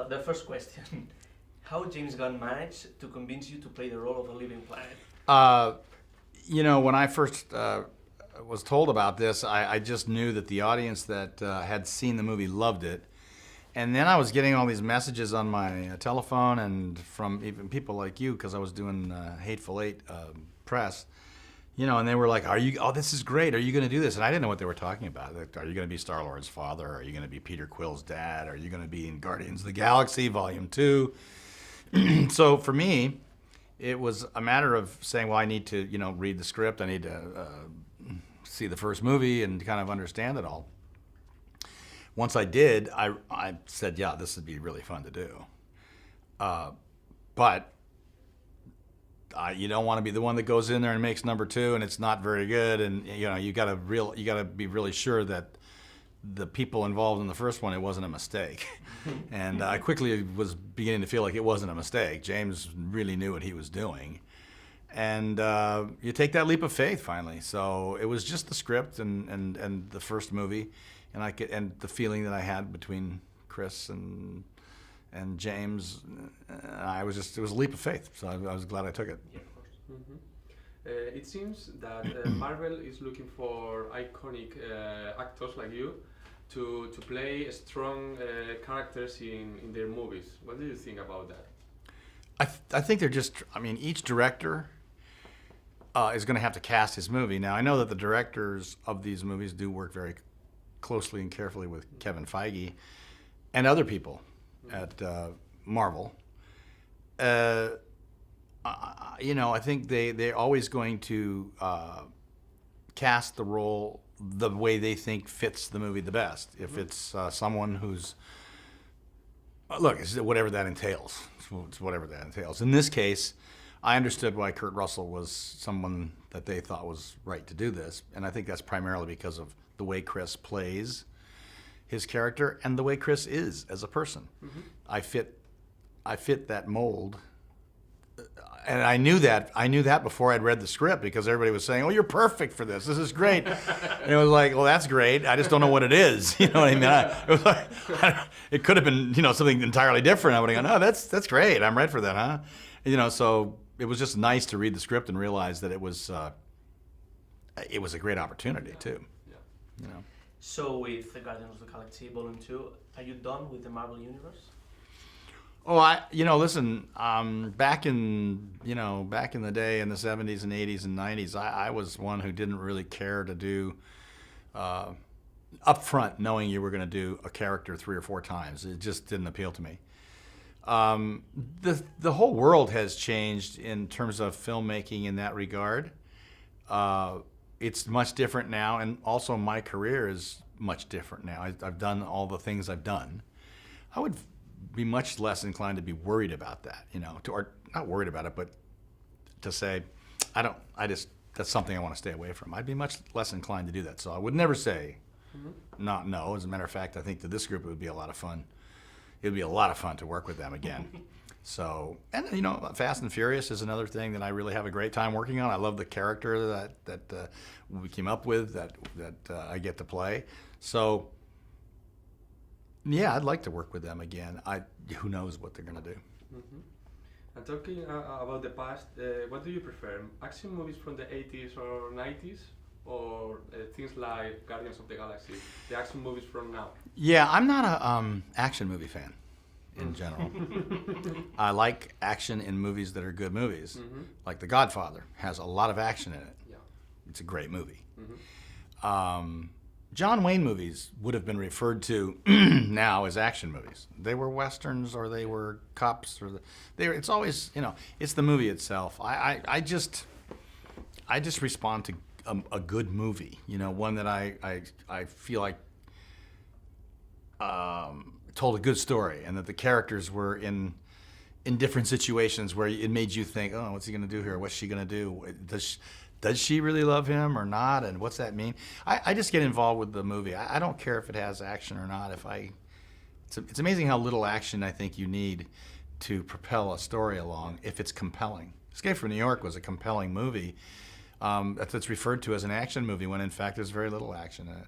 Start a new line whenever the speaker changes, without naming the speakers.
The first question, how James Gunn managed to convince you to play the role of a living planet?
When I first was told about this, I just knew that the audience that had seen the movie loved it. And then I was getting all these messages on my telephone and from even people like you, because I was doing Hateful Eight press, and they were like, this is great, are you going to do this? And I didn't know what they were talking about. Like, are you going to be Star-Lord's father? Are you going to be Peter Quill's dad? Are you going to be in Guardians of the Galaxy Volume 2? So for me, it was a matter of saying, well, I need to, read the script. I need to see the first movie and kind of understand it all. Once I did, I said, yeah, this would be really fun to do. But you don't want to be the one that goes in there and makes number 2 and it's not very good. And you got to be really sure that the people involved in the first one, it wasn't a mistake. And I quickly was beginning to feel like it wasn't a mistake. James really knew what he was doing. And you take that leap of faith finally. So it was just the script and the first movie, and the feeling that I had between Chris and James. It was a leap of faith. So I was glad I took it.
Yeah, of course. Mm-hmm. It seems that Marvel is looking for iconic actors like you to play strong characters in their movies. What do you think about that?
I think they're just, each director is going to have to cast his movie. Now, I know that the directors of these movies do work very closely and carefully with Kevin Feige and other people at Marvel. I think they're always going to cast the role the way they think fits the movie the best. If it's someone who's, it's whatever that entails. It's whatever that entails. In this case, I understood why Kurt Russell was someone that they thought was right to do this, and I think that's primarily because of the way Chris plays his character and the way Chris is as a person. Mm-hmm. I fit that mold. And I knew that before I'd read the script, because everybody was saying, "Oh, you're perfect for this. This is great." And it was like, "Well, that's great. I just don't know what it is." You know what I mean? It could have been, something entirely different. I would have gone, "Oh, that's great. I'm right for that, huh?" So it was just nice to read the script and realize that it was a great opportunity too.
Yeah.
So with the Guardians of the Galaxy Volume 2, are you done with the Marvel Universe?
Oh, listen, back in the day in the 70s and 80s and 90s, I was one who didn't really care to do upfront knowing you were going to do a character 3 or 4 times. It just didn't appeal to me. The whole world has changed in terms of filmmaking in that regard. It's much different now, and also my career is much different now. I've done all the things I've done. I would be much less inclined to be worried about that, or not worried about it, but to say, that's something I want to stay away from. I'd be much less inclined to do that. So I would never say not no. As a matter of fact, I think that this group would be a lot of fun. It would be a lot of fun to work with them again. So, and Fast and Furious is another thing that I really have a great time working on. I love the character that we came up with, that I get to play. So, yeah, I'd like to work with them again. Who knows what they're going to do.
Mm-hmm. And talking about the past, what do you prefer? Action movies from the 80s or 90s? Or things like Guardians of the Galaxy, the action movies from now?
Yeah, I'm not a action movie fan in general. I like action in movies that are good movies. Mm-hmm. Like The Godfather has a lot of action in it.
Yeah.
It's a great movie. Mm-hmm. John Wayne movies would have been referred to now as action movies. They were westerns, or they were cops, or it's always, it's the movie itself. I just respond to a good movie, one that I feel like told a good story, and that the characters were in different situations where it made you think, oh, what's he going to do here? What's she going to do? Does she really love him or not? And what's that mean? I just get involved with the movie. I don't care if it has action or not. It's amazing how little action I think you need to propel a story along if it's compelling. Escape from New York was a compelling movie that's referred to as an action movie when in fact there's very little action in it.